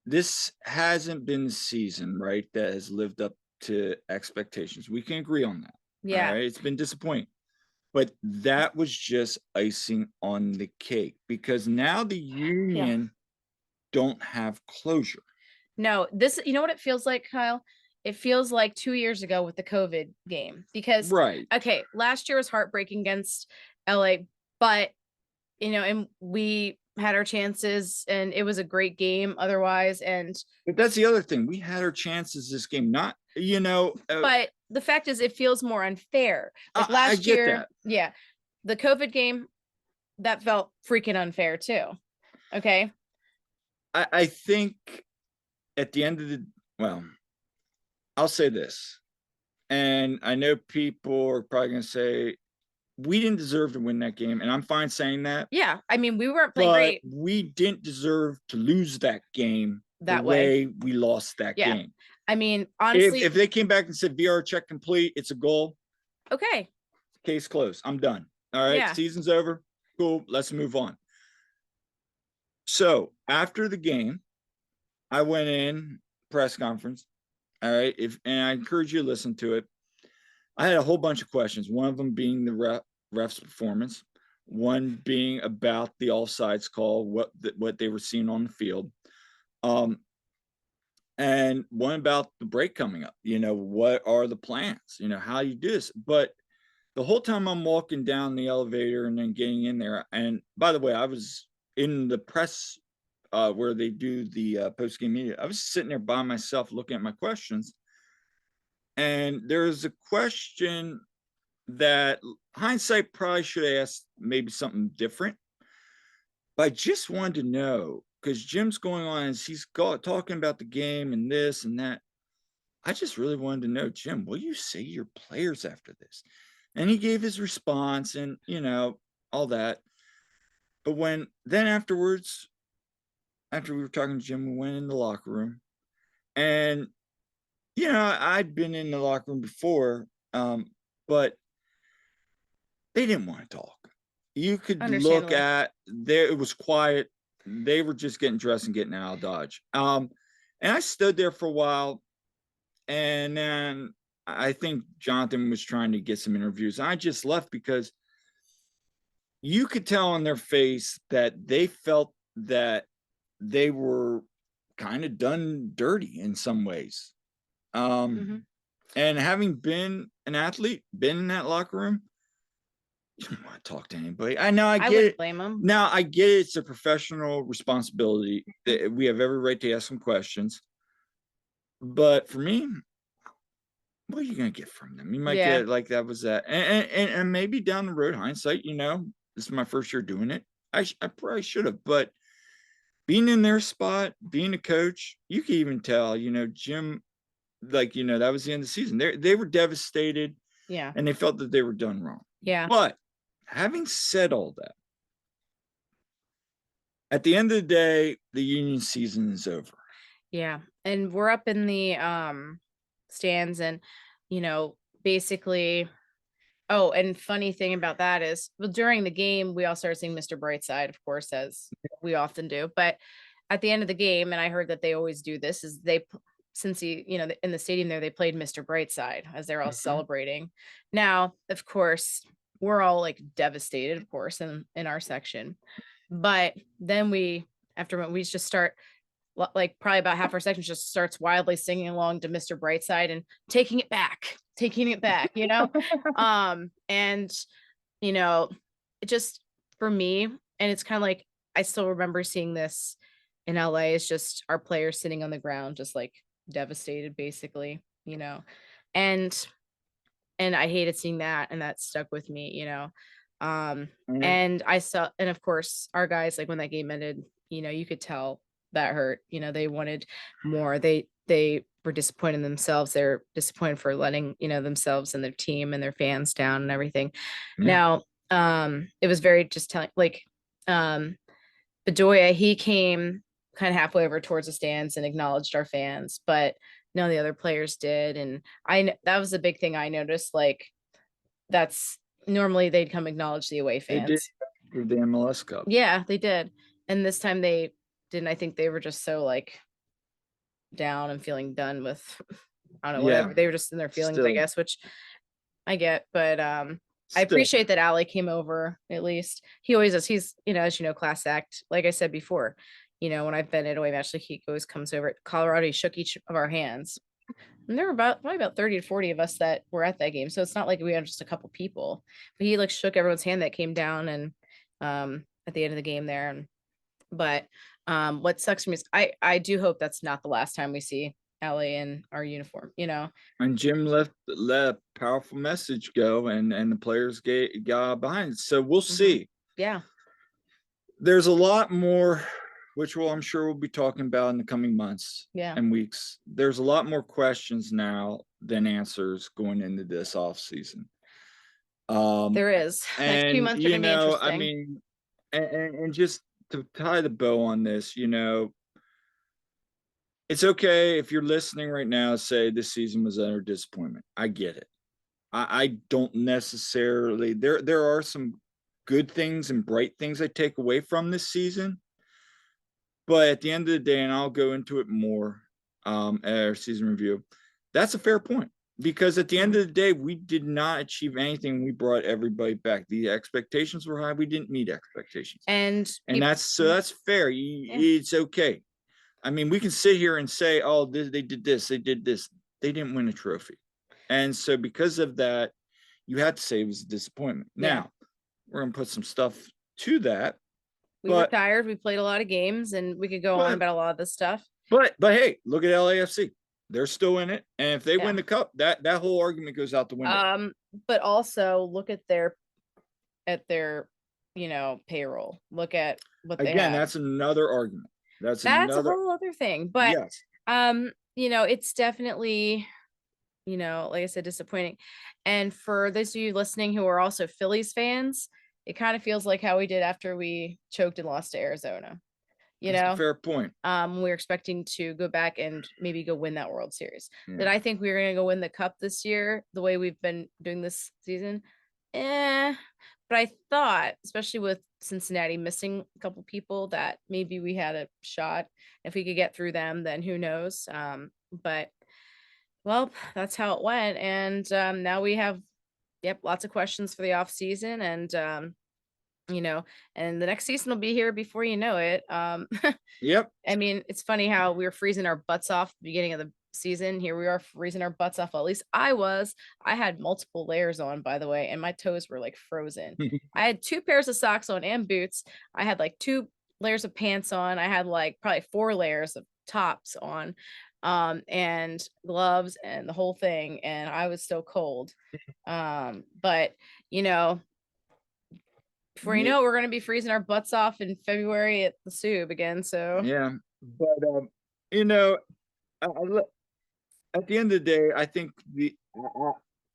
this hasn't been the season, right, that has lived up to expectations. We can agree on that. Yeah. Right? It's been disappointing. But that was just icing on the cake because now the union don't have closure. No, you know what it feels like, Kyle? It feels like 2 years ago with the COVID game because, okay, last year was heartbreaking against LA, but, and we had our chances and it was a great game otherwise. But that's the other thing. We had our chances this game, not, but the fact is it feels more unfair. Like last year, the COVID game, that felt freaking unfair too. Okay. I think at the end of I'll say this, and I know people are probably going to say we didn't deserve to win that game, and I'm fine saying that. Yeah, I mean, we weren't playing But great we didn't deserve to lose that game the that way. way we lost that Yeah. game. I mean, honestly, If they came back and said VR check complete, it's a goal, okay. case closed. I'm done. All right, Yeah. season's over. Cool, let's move on. So after the game, I went in press conference. All right, and I encourage you to listen to it. I had a whole bunch of questions. One of them being the ref's performance, one being about the offsides call, what they were seeing on the field, and one about the break coming up. What are the plans? How you do this? But the whole time I'm walking down the elevator and then getting in there, and by the way, I was in the press where they do the post game media. I was sitting there by myself looking at my questions, and there's a question that hindsight probably should have asked maybe something different. But I just wanted to know, because Jim's going on and he's talking about the game and this and that. I just really wanted to know, Jim, what do you say to your players after this? And he gave his response and, all that. But then afterwards, after we were talking to Jim, we went in the locker room. And, I'd been in the locker room before, but they didn't want to talk. You could look at there, it was quiet. They were just getting dressed and getting out of Dodge. And I stood there for a while, and then I think Jonathan was trying to get some interviews. I just left because you could tell on their face that they felt that they were kind of done dirty in some ways. And having been an athlete, been in that locker room, you don't want to talk to anybody. I know. I get it. Blame them. Now I get it. It's a professional responsibility. We have every right to ask some questions. But for me, what are you going to get from them? You might get like that was that. And maybe down the road, hindsight, this is my first year doing it. I probably should have. But being in their spot, being a coach, you can even tell, Jim, that was the end of the season. They were devastated. Yeah. And they felt that they were done wrong. Yeah. But having said all that, at the end of the day, the Union season is over. Yeah. And we're up in the stands and, basically, and funny thing about that is, well, during the game, we all started singing Mr. Brightside, of course, as we often do. But at the end of the game, and I heard that they always do this, is since in the stadium there, they played Mr. Brightside as they're all celebrating. Now, of course, we're all like devastated, of course, in our section. But then after we just start, like probably about half our section just starts wildly singing along to Mr. Brightside and taking it back, and, it just, for me, and it's kind of like, I still remember seeing this in LA, is just our players sitting on the ground, just like devastated, basically, and I hated seeing that, and that stuck with me, and I saw, and of course our guys, like when that game ended, you could tell that hurt, they wanted more. They were disappointed in themselves. They're disappointed for letting, themselves and their team and their fans down and everything. Yeah. Now, it was very just telling, like, Bedoya, he came kind of halfway over towards the stands and acknowledged our fans, but none of the other players did. And that was a big thing I noticed. Like, that's normally they'd come acknowledge the away fans. They did for the MLS Cup. Yeah, they did. And this time they didn't. I think they were just so like down and feeling done with, I don't know, whatever. They were just in their feelings, I guess, which I get. But I appreciate that Ali came over. At least he always does. He's, as class act. Like I said before, when I've been at away match, like he always comes over. At Colorado, he shook each of our hands. And there were probably about 30 to 40 of us that were at that game. So it's not like we had just a couple people. But he like shook everyone's hand that came down and at the end of the game there. But what sucks for me is I do hope that's not the last time we see Ellie in our uniform, And Jim let a powerful message go, and the players got behind it. So we'll see. Yeah. There's a lot more which I'm sure we'll be talking about in the coming months Yeah. and weeks. There's a lot more questions now than answers going into this off season. There is. Next few And months are going to be I interesting. mean, and just to tie the bow on this, it's okay if you're listening right now, say this season was utter disappointment. I get it. I don't necessarily, there are some good things and bright things I take away from this season. But at the end of the day, and I'll go into it more at our season review, that's a fair point. Because at the end of the day, we did not achieve anything. We brought everybody back. The expectations were high. We didn't meet expectations. And that's fair. It's okay. I mean, we can sit here and say, oh, they did this, they did this. They didn't win a trophy. And so because of that, you had to say it was a disappointment. Yeah. Now, we're going to put some stuff to that. We were tired. We played a lot of games, and we could go on about a lot of this stuff. But hey, look at LAFC. They're still in it. And if they win the cup, that whole argument goes out the window. But also look at their payroll. Look at what they have. That's another argument. That's a whole other thing. But yes. It's definitely, like I said, disappointing. And for those of you listening who are also Phillies fans, it kind of feels like how we did after we choked and lost to Arizona. That's a fair point. We're expecting to go back and maybe go win that World Series. Did I think we were going to go win the cup this year the way we've been doing this season? But I thought, especially with Cincinnati missing a couple people, that maybe we had a shot. If we could get through them, then who knows? But well, that's how it went. And now we have, lots of questions for the off season, and and the next season will be here before you know it. Yep. I mean, it's funny how we were freezing our butts off at the beginning of the season. Here we are freezing our butts off. Well, at least I had multiple layers on, by the way, and my toes were like frozen. I had 2 pairs of socks on and boots. I had like 2 layers of pants on. I had like probably 4 layers of tops on, and gloves and the whole thing. And I was still cold. But before you know it, we're going to be freezing our butts off in February at the Sub again. So yeah, but at the end of the day, I think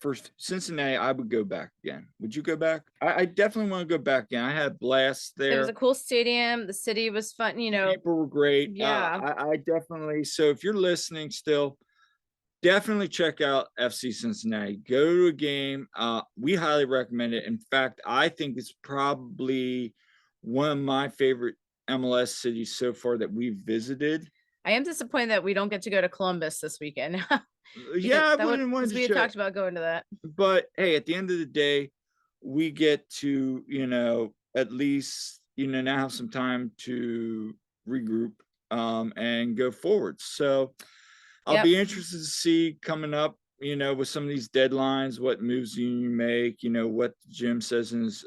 for Cincinnati, I would go back again. Would you go back? I definitely want to go back again. I had a blast there. It was a cool stadium. The city was fun. People were great. Yeah, I definitely. So if you're listening still, definitely check out FC Cincinnati. Go to a game. We highly recommend it. In fact, I think it's probably one of my favorite MLS cities so far that we've visited. I am disappointed that we don't get to go to Columbus this weekend. Yeah, we had talked about going to that. But hey, at the end of the day, we get to, at least, now have some time to regroup and go forward. So I'll be interested to see coming up, with some of these deadlines, what moves you make, what Jim says in his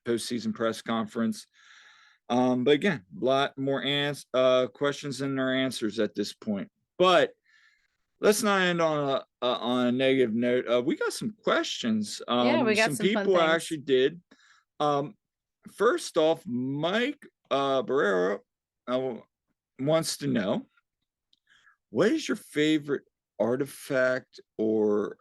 postseason press conference. But again, a lot more questions than our answers at this point. But let's not end on a negative note. We got some questions. We got some people actually did. First off, Mike Barrera wants to know, what is your favorite artifact or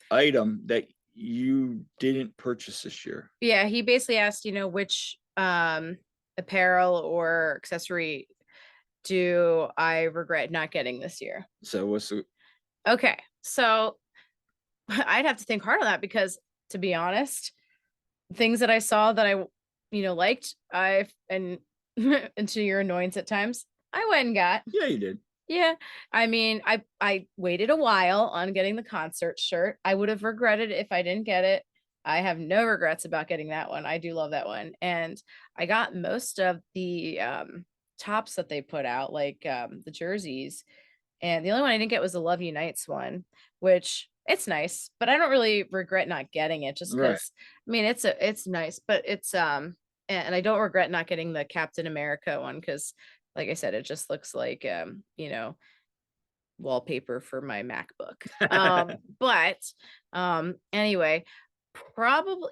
item that you didn't purchase this year? Yeah, he basically asked, which apparel or accessory do I regret not getting this year? So what's the... Okay, so I'd have to think hard on that, because to be honest, things that I saw that I liked, and to your annoyance at times, I went and got. Yeah, you did. Yeah, I mean, I waited a while on getting the concert shirt. I would have regretted it if I didn't get it. I have no regrets about getting that one. I do love that one. And I got most of the tops that they put out, like the jerseys. And the only one I didn't get was the Love Unites one, which it's nice, but I don't really regret not getting it, just because, right. I mean, it's nice, but it's and I don't regret not getting the Captain America one, because like I said, it just looks like wallpaper for my MacBook. But anyway, probably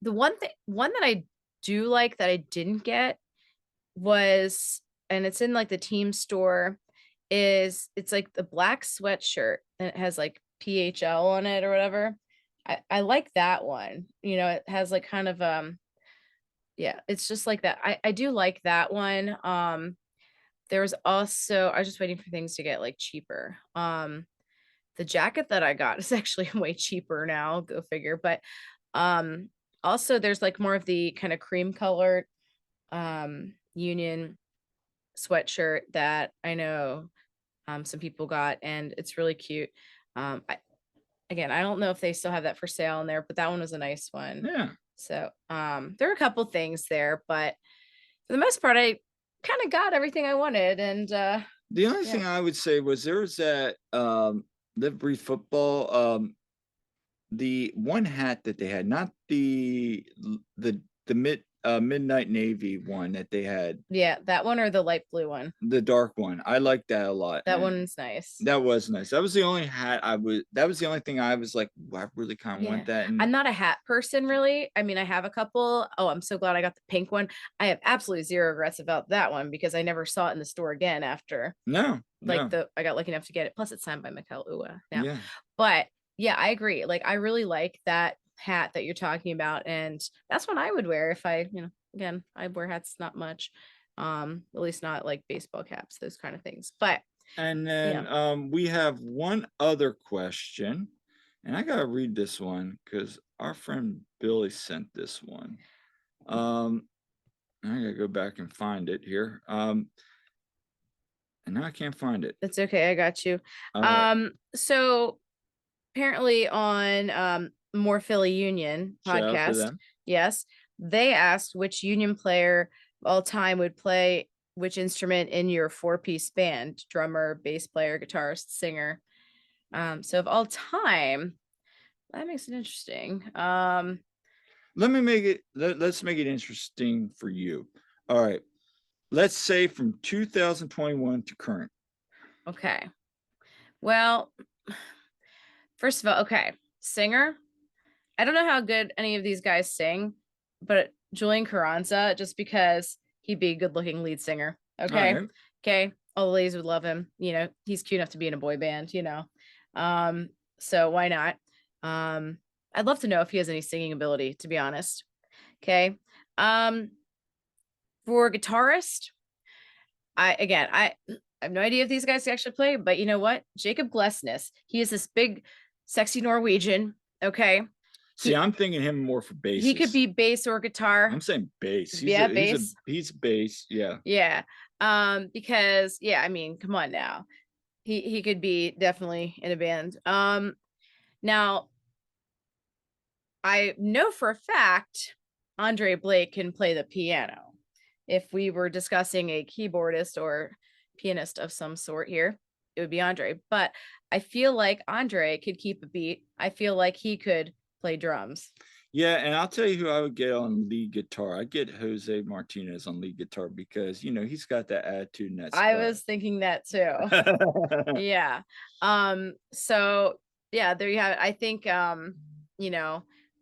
the one that I do like that I didn't get was, and it's in like the team store, is it's like the black sweatshirt and it has like PHL on it or whatever. I like that one. You know, it has like kind of yeah, it's just like that. I do like that one. There was also, I was just waiting for things to get like cheaper. The jacket that I got is actually way cheaper now, go figure. But also there's like more of the kind of cream colored Union sweatshirt that I know some people got, and it's really cute. Again, I don't know if they still have that for sale in there, but that one was a nice one. Yeah. So there are a couple things there, but for the most part, I kind of got everything I wanted. And The only yeah, thing I would say was there was that Live Breathe Football, the one hat that they had, not the midnight navy one that they had, yeah, that one or the light blue one. the dark one. I like that a lot. That and one's nice. that was nice. That was the only hat that was the only thing I was like, "Ooh, I really kind of Yeah, want that." And I'm not a hat person really. I mean, I have a couple. Oh, I'm so glad I got the pink one. I have absolutely zero regrets about that one because I never saw it in the store again after. no, Like no, I got lucky enough to get it. Plus, it's signed by Mikel Ua now. yeah. But yeah, I agree. Like, I really like that hat that you're talking about, and that's what I would wear if I, again, I wear hats not much, at least not like baseball caps, those kind of things. But And yeah, then we have one other question, and I gotta read this one because our friend Billy sent this one. I gotta go back and find it here. And now I can't find it. it's okay. I got you. All right. So apparently on More Philly Union Shout out to podcast, them. yes, they asked which Union player of all time would play which instrument in your four-piece band: drummer, bass player, guitarist, singer. So of all time, that makes it interesting. Let's make it interesting for you. All right. Let's say from 2021 to current. Okay. Well, first of all, okay, singer. I don't know how good any of these guys sing, but Julian Carranza, just because he'd be a good-looking lead singer. All Okay. right. Okay. All the ladies would love him. He's cute enough to be in a boy band. So why not? I'd love to know if he has any singing ability, to be honest. Okay. For guitarist, I have no idea if these guys actually play, but you know what? Jacob Glesnes, he is this big, sexy Norwegian. Okay. See, I'm thinking him more for bass. He could be bass or guitar. I'm saying bass. Yeah, bass. He's bass. Yeah. Yeah. Because yeah, I mean, come on now. He could be definitely in a band. Now I know for a fact Andre Blake can play the piano. If we were discussing a keyboardist or pianist of some sort here, it would be Andre. But I feel like Andre could keep a beat. I feel like he could play drums. Yeah, and I'll tell you who I would get on lead guitar. I'd get Jose Martinez on lead guitar because he's got that attitude and that I was thinking that too. Yeah. So yeah, there you have it. I think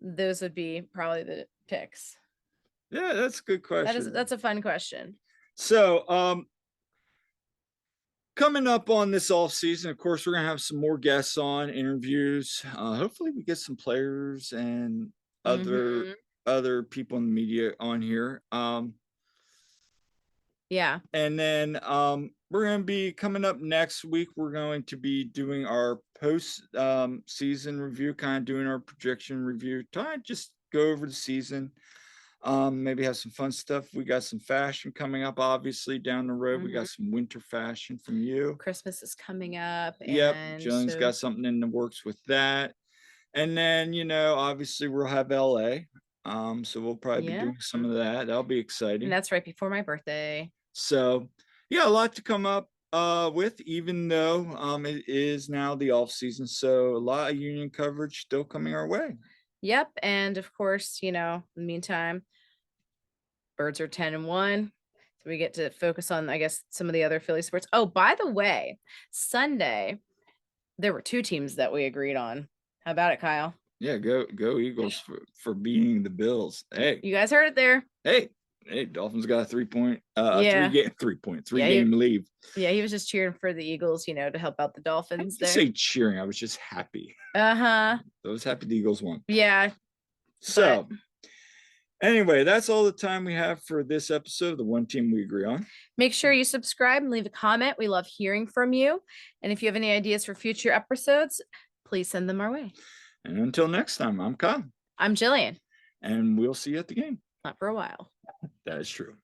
those would be probably the picks. Yeah, that's a good question. That's a fun question. So coming up on this off season, of course, we're gonna have some more guests on, interviews. Hopefully we get some players and other people in the media on here. Yeah. And then we're going to be coming up next week. We're going to be doing our post season review, kind of doing our projection review, trying to just go over the season. Maybe have some fun stuff. We got some fashion coming up, obviously, down the road. We got some winter fashion from you. Christmas is coming up. Yep. And Jillian's got something in the works with that. And then, obviously we'll have LA. So we'll probably be doing some of that. That'll be exciting. And that's right before my birthday. So yeah, a lot to come up with, even though it is now the off season. So a lot of Union coverage still coming our way. Yep. And of course, in the meantime, Birds are 10-1. So we get to focus on, I guess, some of the other Philly sports. Oh, by the way, Sunday, there were two teams that we agreed on. How about it, Kyle? Yeah, go Eagles for beating the Bills. Hey, You guys heard it there. hey, Dolphins got a 3-point, Yeah. 3 game lead. Yeah, he was just cheering for the Eagles, to help out the I Dolphins didn't there. say cheering. I was just happy. Uh-huh. I was happy the Eagles won. Yeah. So anyway, that's all the time we have for this episode of the One Team We Agree On. Make sure you subscribe and leave a comment. We love hearing from you. And if you have any ideas for future episodes, please send them our way. And until next time, I'm Kyle. I'm Jillian. And we'll see you at the game. Not for a while. That is true.